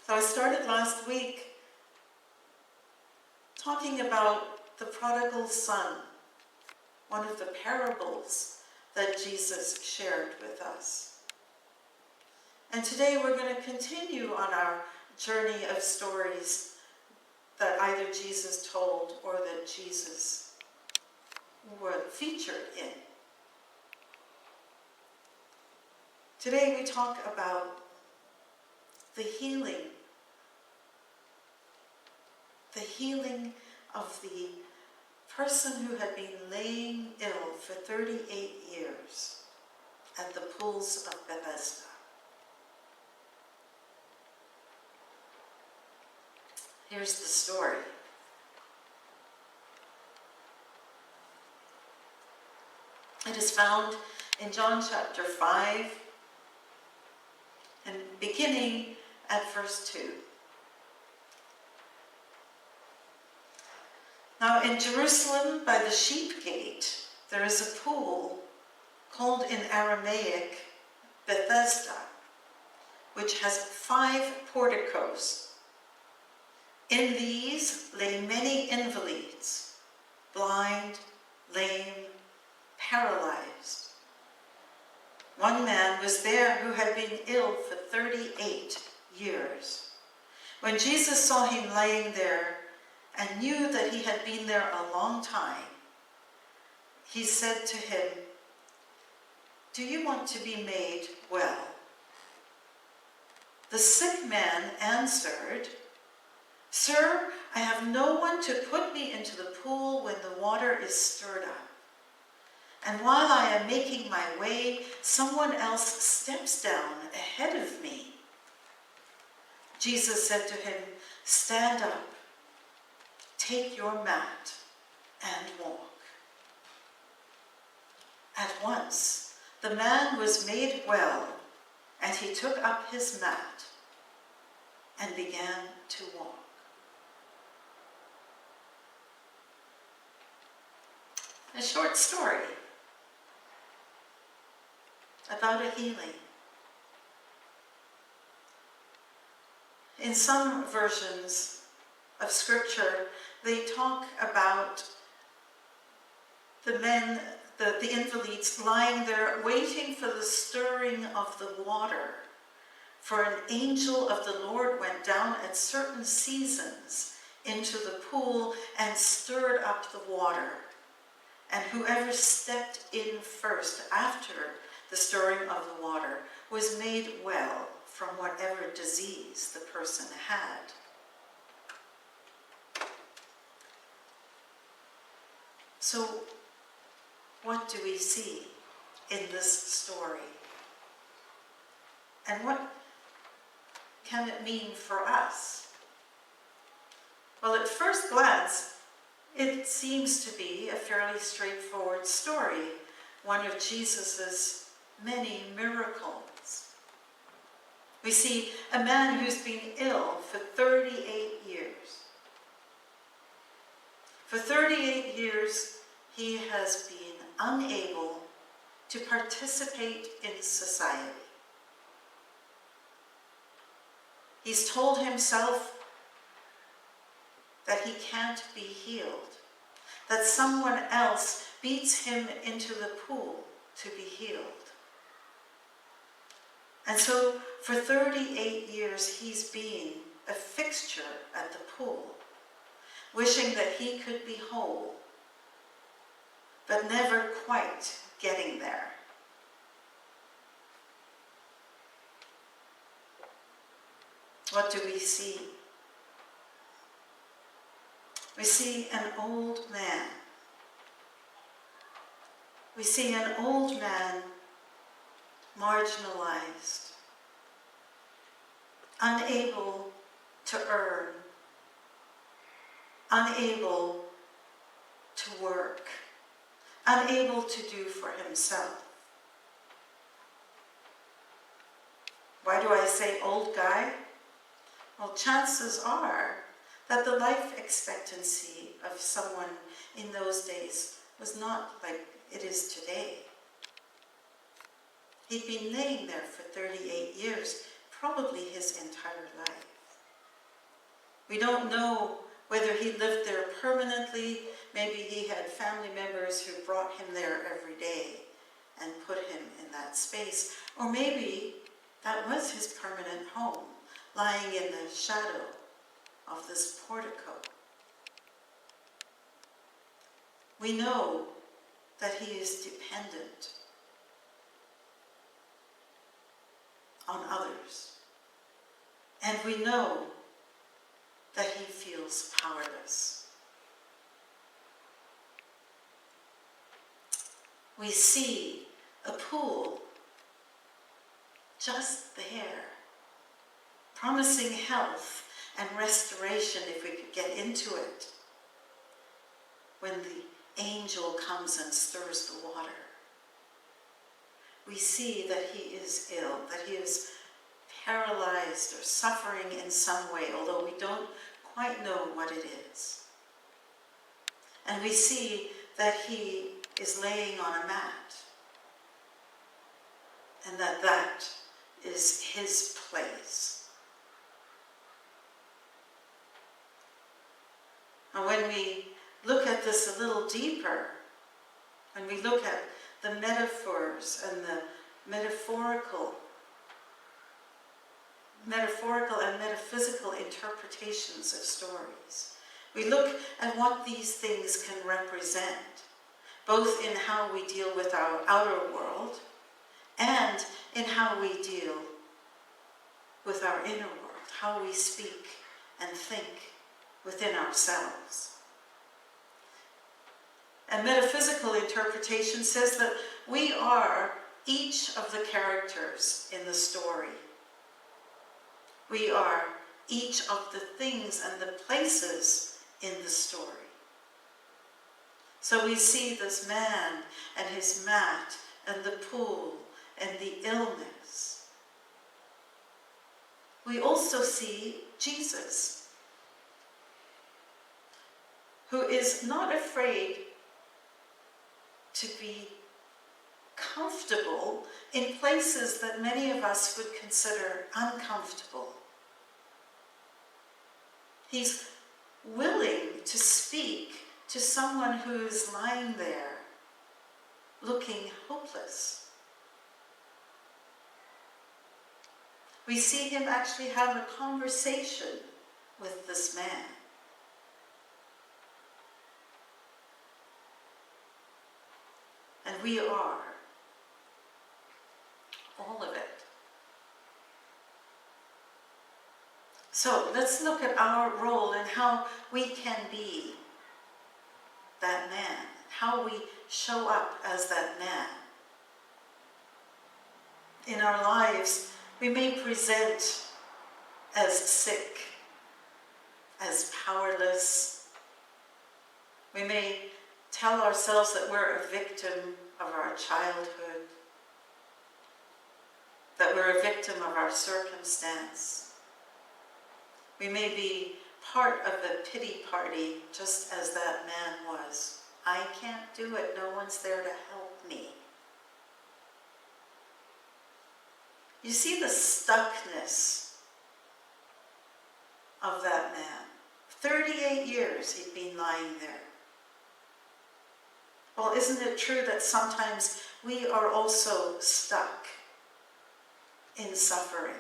So I started last week talking about the prodigal son, one of the parables that Jesus shared with us. And today we're going to continue on our journey of stories that either Jesus told or that Jesus was featured in. Today we talk about the healing of the person who had been laying ill for 38 years at the Pools of Bethesda. Here's the story. It is found in John chapter 5 and beginning at verse 2. Now in Jerusalem by the sheep gate there is a pool called in Aramaic Bethesda, which has 5 porticos. In these lay many invalids, blind, lame, paralyzed. One man was there who had been ill for 38 years. When Jesus saw him laying there and knew that he had been there a long time, he said to him, "Do you want to be made well?" The sick man answered, "Sir, I have no one to put me into the pool when the water is stirred up. And while I am making my way, someone else steps down ahead of me." Jesus said to him, "Stand up, take your mat, and walk." At once, the man was made well, and he took up his mat and began to walk. A short story about a healing. In some versions of scripture, they talk about the invalids lying there waiting for the stirring of the water. For an angel of the Lord went down at certain seasons into the pool and stirred up the water. And whoever stepped in first after the stirring of the water was made well from whatever disease the person had. So, what do we see in this story? And what can it mean for us? Well, at first glance, it seems to be a fairly straightforward story, one of Jesus's many miracles. We see a man who's been ill for 38 years. For 38 years, he has been unable to participate in society. He's told himself that he can't be healed, that someone else beats him into the pool to be healed. And so for 38 years he's been a fixture at the pool, wishing that he could be whole, but never quite getting there. What do we see? We see an old man. We see an old man marginalized, unable to earn, unable to work, unable to do for himself. Why do I say old guy? Well, chances are that the life expectancy of someone in those days was not like it is today. He'd been laying there for 38 years, probably his entire life. We don't know whether he lived there permanently. Maybe he had family members who brought him there every day and put him in that space. Or maybe that was his permanent home, lying in the shadow of this portico. We know that he is dependent on others. And we know that he feels powerless. We see a pool just there, promising health and restoration if we could get into it, when the angel comes and stirs the water. We see that he is ill, that he is paralyzed or suffering in some way, although we don't quite know what it is. And we see that he is laying on a mat, and that is his place. And when we look at this a little deeper, when we look at the metaphors and the metaphorical and metaphysical interpretations of stories, we look at what these things can represent, both in how we deal with our outer world and in how we deal with our inner world, how we speak and think within ourselves. And metaphysical interpretation says that we are each of the characters in the story. We are each of the things and the places in the story. So we see this man and his mat and the pool and the illness. We also see Jesus, who is not afraid to be comfortable in places that many of us would consider uncomfortable. He's willing to speak to someone who is lying there looking hopeless. We see him actually have a conversation with this man. And we are all of it. So let's look at our role and how we can be that man, how we show up as that man. In our lives, we may present as sick, as powerless. We may tell ourselves that we're a victim of our childhood, that we're a victim of our circumstance. We may be part of the pity party, just as that man was. I can't do it, no one's there to help me. You see the stuckness of that man. 38 years he'd been lying there. Well, isn't it true that sometimes we are also stuck in suffering,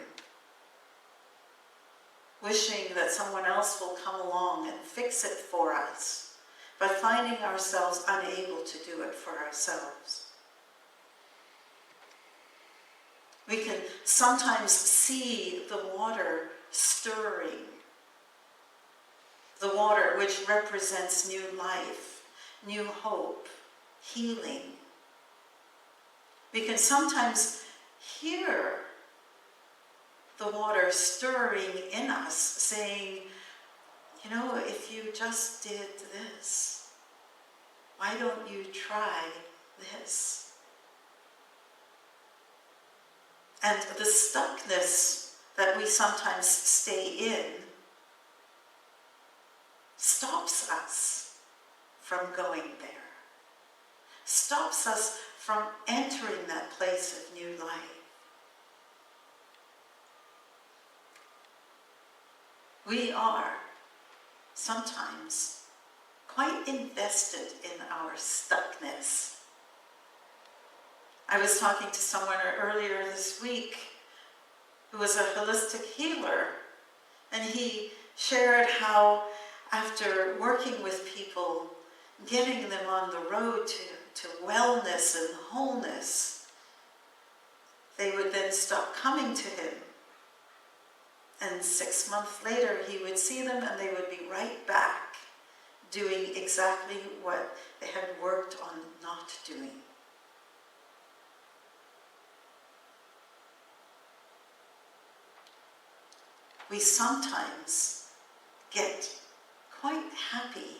wishing that someone else will come along and fix it for us, but finding ourselves unable to do it for ourselves? We can sometimes see the water stirring, the water which represents new life, new hope, healing. We can sometimes hear the water stirring in us, saying, you know, if you just did this, why don't you try this? And the stuckness that we sometimes stay in stops us from going there, stops us from entering that place of new life. We are sometimes quite invested in our stuckness. I was talking to someone earlier this week who was a holistic healer, and he shared how after working with people, getting them on the road to wellness and wholeness, they would then stop coming to him. And 6 months later, he would see them and they would be right back doing exactly what they had worked on not doing. We sometimes get quite happy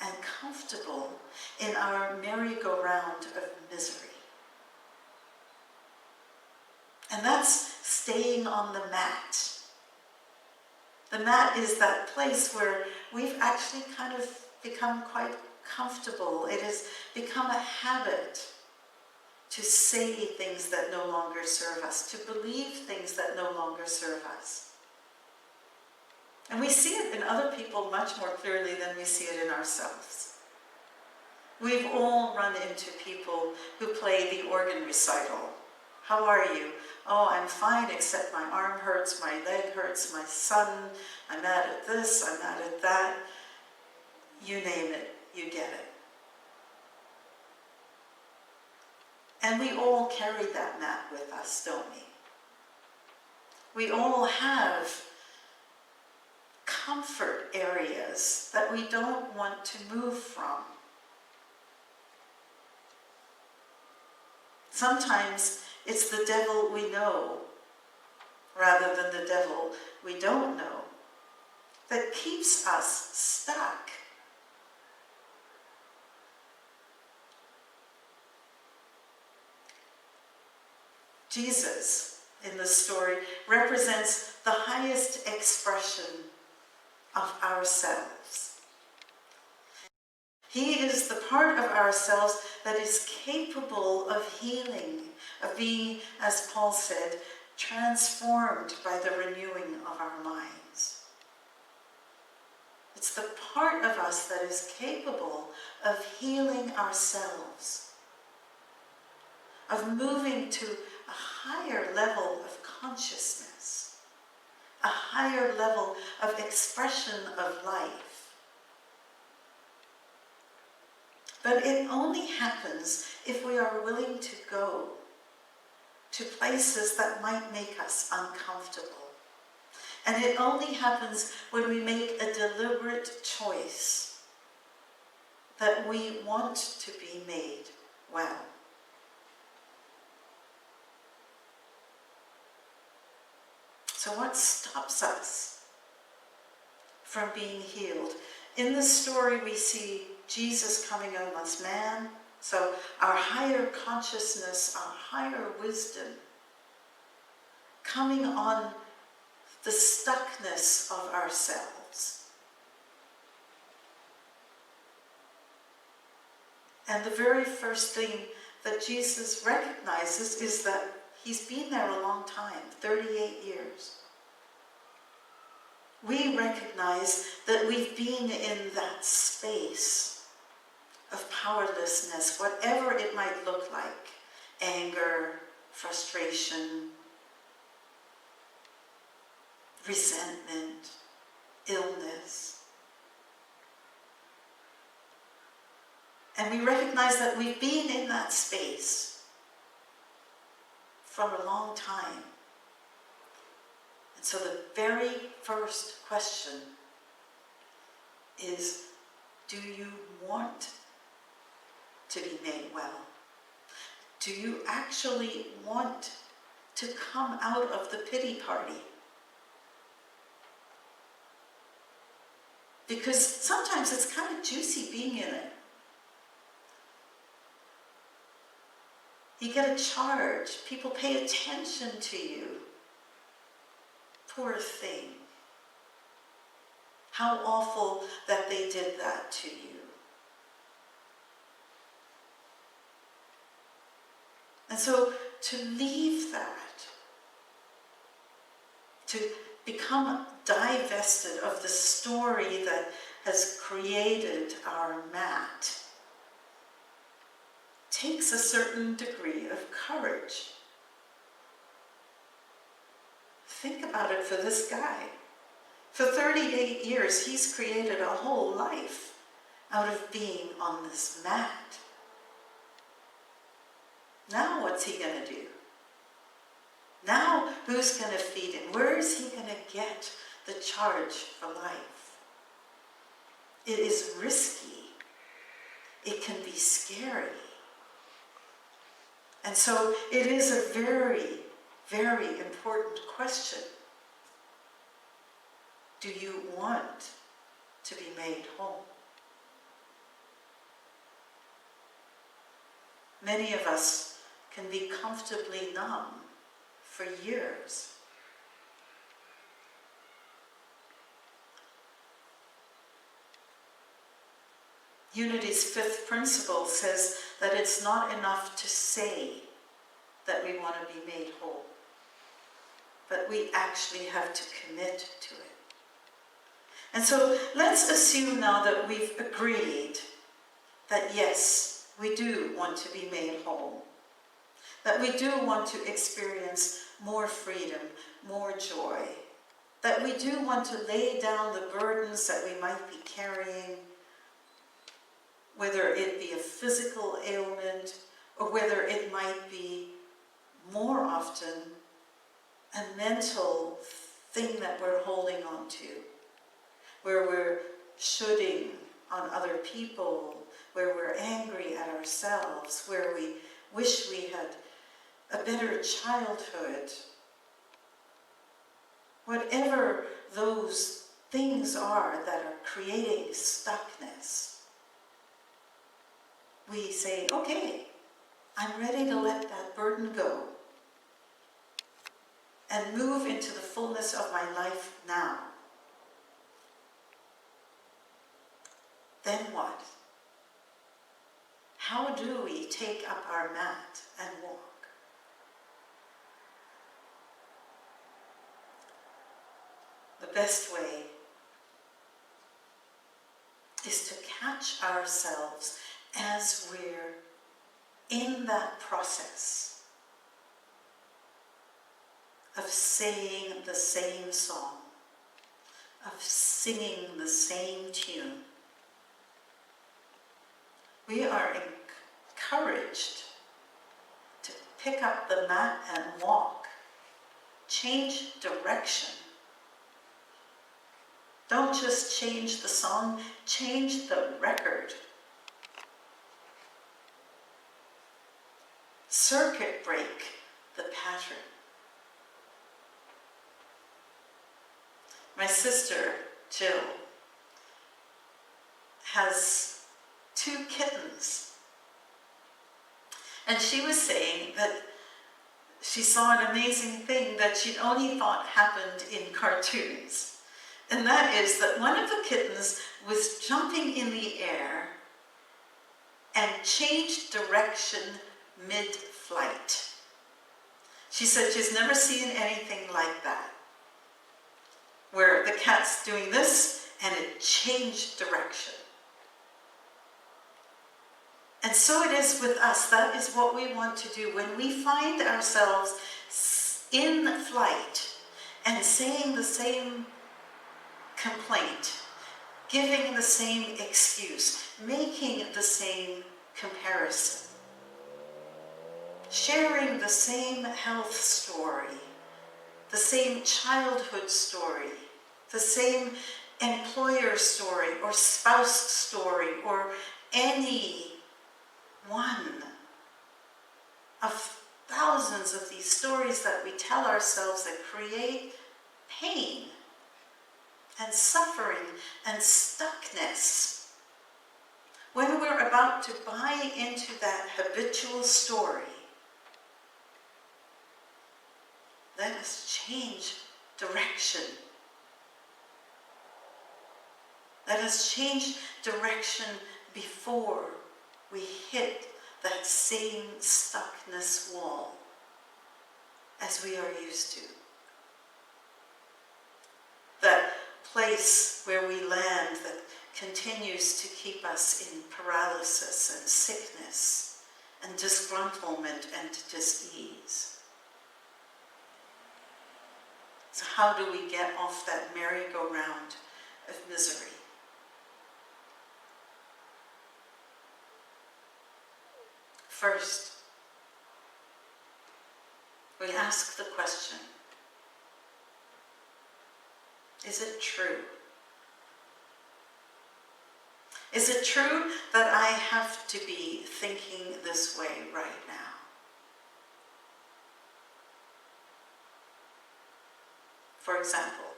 and comfortable in our merry-go-round of misery. And that's staying on the mat. The mat is that place where we've actually kind of become quite comfortable. It has become a habit to say things that no longer serve us, to believe things that no longer serve us. And we see it in other people much more clearly than we see it in ourselves. We've all run into people who play the organ recital. How are you? Oh, I'm fine, except my arm hurts, my leg hurts, my son, I'm mad at this, I'm mad at that. You name it, you get it. And we all carry that mat with us, don't we? We all have comfort areas that we don't want to move from. Sometimes it's the devil we know, rather than the devil we don't know, that keeps us stuck. Jesus, in the story, represents the highest expression of ourselves. He is the part of ourselves that is capable of healing, of being, as Paul said, transformed by the renewing of our minds. It's the part of us that is capable of healing ourselves, of moving to a higher level of consciousness, a higher level of expression of life. But it only happens if we are willing to go to places that might make us uncomfortable. And it only happens when we make a deliberate choice that we want to be made well. So what stops us from being healed? In the story we see Jesus coming on as man, so our higher consciousness, our higher wisdom, coming on the stuckness of ourselves. And the very first thing that Jesus recognizes is that he's been there a long time, 38 years. We recognize that we've been in that space of powerlessness, whatever it might look like, anger, frustration, resentment, illness. And we recognize that we've been in that space for a long time. And so the very first question is, do you want to be made well? Do you actually want to come out of the pity party? Because sometimes it's kind of juicy being in it. You get a charge. People pay attention to you. Poor thing. How awful that they did that to you. And so to leave that, to become divested of the story that has created our mat takes a certain degree of courage. Think about it for this guy. For 38 years, he's created a whole life out of being on this mat. Now what's he going to do? Now who's going to feed him? Where is he going to get the charge for life? It is risky. It can be scary. And so it is a very, very important question. Do you want to be made whole? Many of us can be comfortably numb for years. Unity's fifth principle says that it's not enough to say that we want to be made whole, but we actually have to commit to it. And so let's assume now that we've agreed that yes, we do want to be made whole, that we do want to experience more freedom, more joy, that we do want to lay down the burdens that we might be carrying, whether it be a physical ailment or whether it might be more often a mental thing that we're holding on to, where we're shoulding on other people, where we're angry at ourselves, where we wish we had a better childhood. Whatever those things are that are creating stuckness, we say, okay, I'm ready to let that burden go and move into the fullness of my life now. Then what? How do we take up our mat and walk? The best way is to catch ourselves as we're in that process of saying the same song, of singing the same tune. We are encouraged to pick up the mat and walk, change direction. Don't just change the song, change the record. Circuit break the pattern. My sister, Jill, has 2 kittens. And she was saying that she saw an amazing thing that she'd only thought happened in cartoons. And that is that one of the kittens was jumping in the air and changed direction mid-flight. She said she's never seen anything like that, where the cat's doing this and it changed direction. And so it is with us. That is what we want to do when we find ourselves in flight and saying the same complaint, giving the same excuse, making the same comparison, sharing the same health story, the same childhood story, the same employer story or spouse story, or any one of thousands of these stories that we tell ourselves that create pain and suffering and stuckness. When we're about to buy into that habitual story, let us change direction. Let us change direction before we hit that same stuckness wall as we are used to. that place where we land that continues to keep us in paralysis and sickness and disgruntlement and dis-ease. So how do we get off that merry-go-round of misery? First, we ask the question, is it true? Is it true that I have to be thinking this way right now? For example,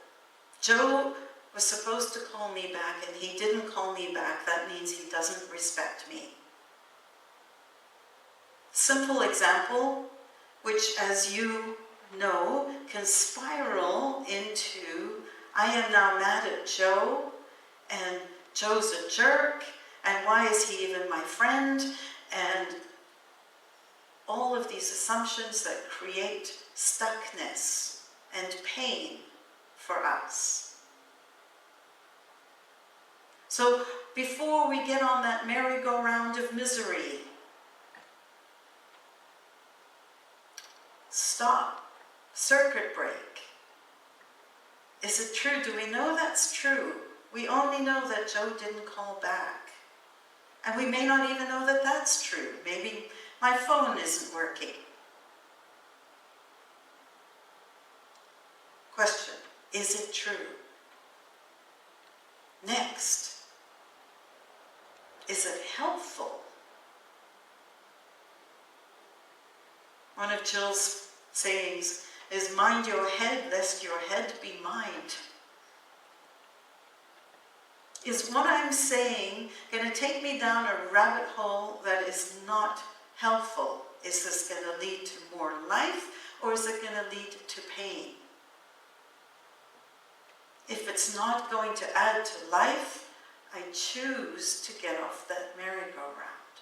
Joe was supposed to call me back and he didn't call me back. That means he doesn't respect me. Simple example, which, as you know, can spiral into, I am now mad at Joe, and Joe's a jerk, and why is he even my friend? And all of these assumptions that create stuckness and pain for us. So before we get on that merry-go-round of misery, stop, circuit break. Is it true? Do we know that's true? We only know that Joe didn't call back. And we may not even know that that's true. Maybe my phone isn't working. Question, is it true? Next, is it helpful? One of Jill's sayings is, mind your head, lest your head be mined. Is what I'm saying going to take me down a rabbit hole that is not helpful? Is this going to lead to more life, or is it going to lead to pain? If it's not going to add to life, I choose to get off that merry-go-round.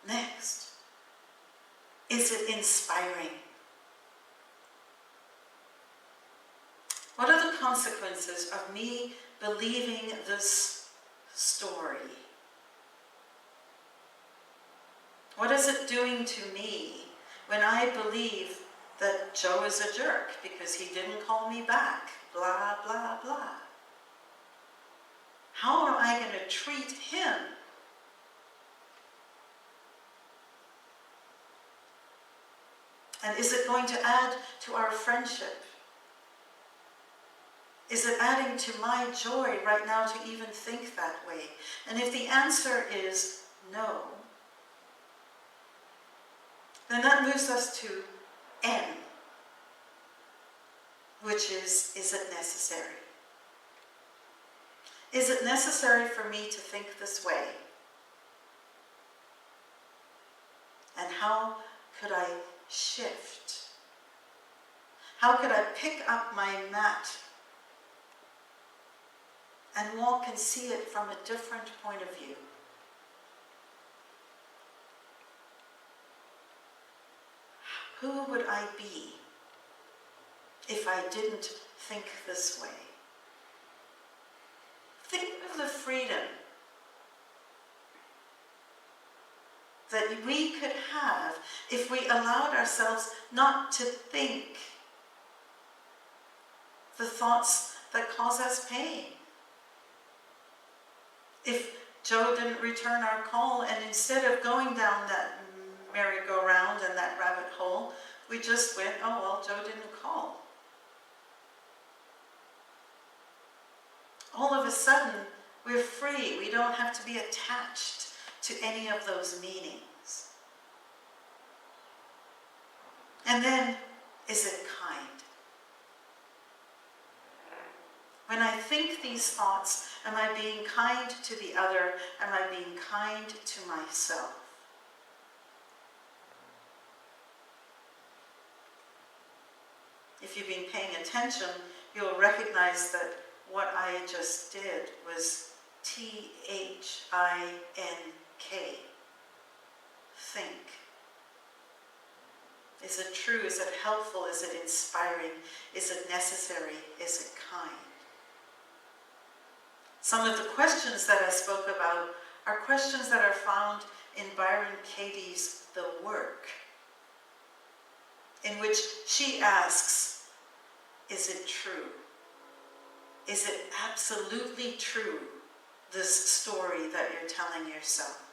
Next, is it inspiring? What are the consequences of me believing this story? What is it doing to me when I believe that Joe is a jerk because he didn't call me back? Blah, blah, blah. How am I going to treat him? And is it going to add to our friendship? Is it adding to my joy right now to even think that way? And if the answer is no, then that moves us to N, which is it necessary? Is it necessary for me to think this way? And how could I shift? How could I pick up my mat and walk and see it from a different point of view? Who would I be if I didn't think this way? Think of the freedom that we could have if we allowed ourselves not to think the thoughts that cause us pain. If Joe didn't return our call, and instead of going down that merry-go-round and that rabbit hole, we just went, oh well, Joe didn't call. All of a sudden, we're free. We don't have to be attached to any of those meanings. And then, is it kind? When I think these thoughts, am I being kind to the other? Am I being kind to myself? If you've been paying attention, you'll recognize that what I just did was T-H-I-N-K. Think. Is it true? Is it helpful? Is it inspiring? Is it necessary? Is it kind? Some of the questions that I spoke about are questions that are found in Byron Katie's The Work, in which she asks, is it true? Is it absolutely true, this story that you're telling yourself?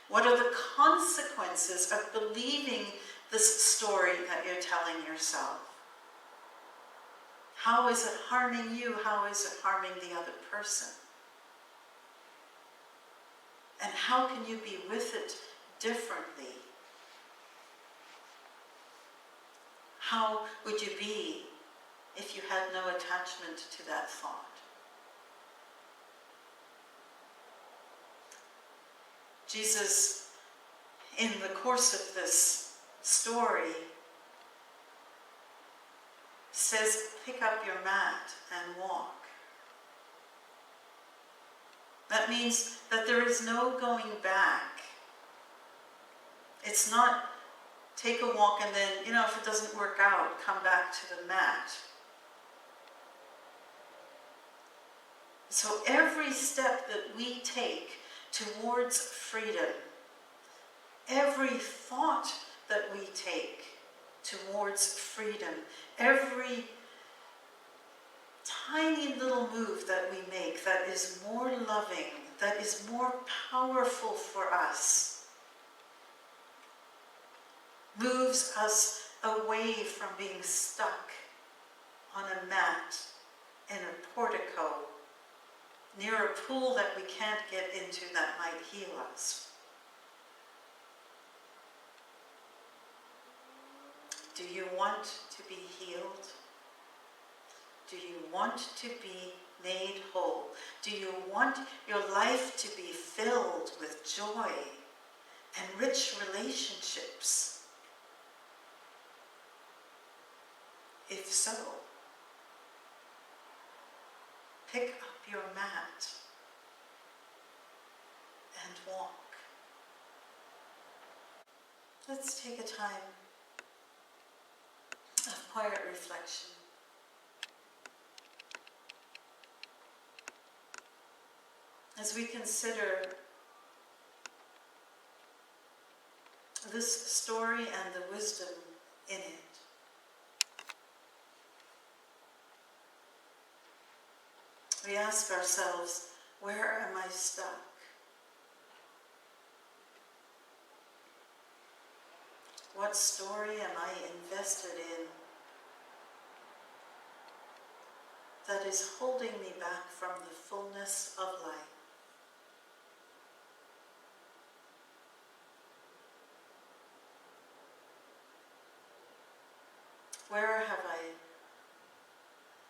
What are the consequences of believing this story that you're telling yourself? How is it harming you? How is it harming the other person? And how can you be with it differently? How would you be if you had no attachment to that thought? Jesus, in the course of this story, says, pick up your mat and walk. That means that there is no going back. It's not take a walk and then, if it doesn't work out, come back to the mat. So every step that we take towards freedom, every thought that we take towards freedom, every tiny little move that we make that is more loving, that is more powerful for us, moves us away from being stuck on a mat in a portico near a pool that we can't get into that might heal us. Do you want to be healed? Do you want to be made whole? Do you want your life to be filled with joy and rich relationships? If so, pick up your mat and walk. Let's take a time of quiet reflection. As we consider this story and the wisdom in it, we ask ourselves, where am I stuck? What story am I invested in that is holding me back from the fullness of life? Where have I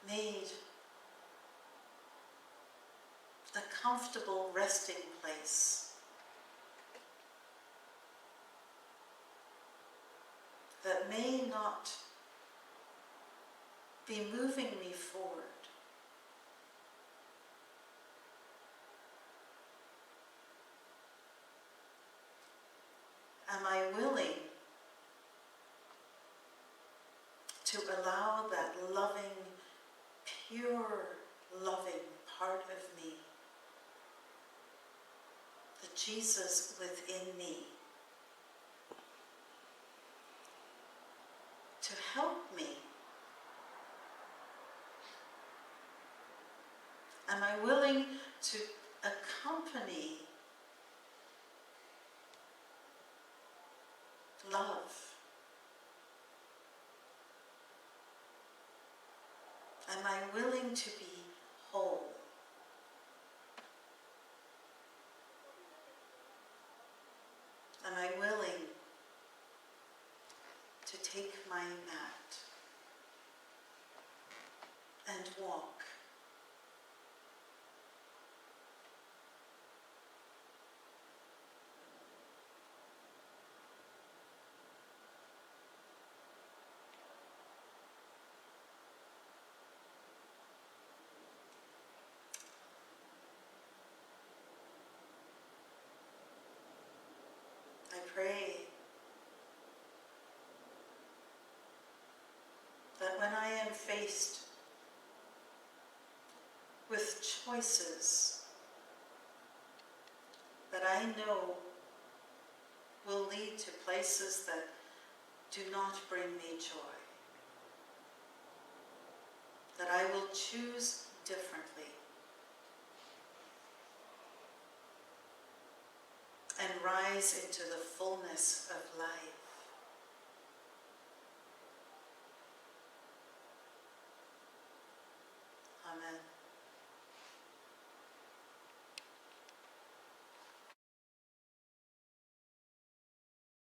made a comfortable resting place that may not be moving me forward? Am I willing to allow that loving, pure, loving part of me, the Jesus within me, to help me? Am I willing to accompany love? Am I willing to be whole? Am I willing to take my mat and walk? I pray faced with choices that I know will lead to places that do not bring me joy. That I will choose differently and rise into the fullness of life.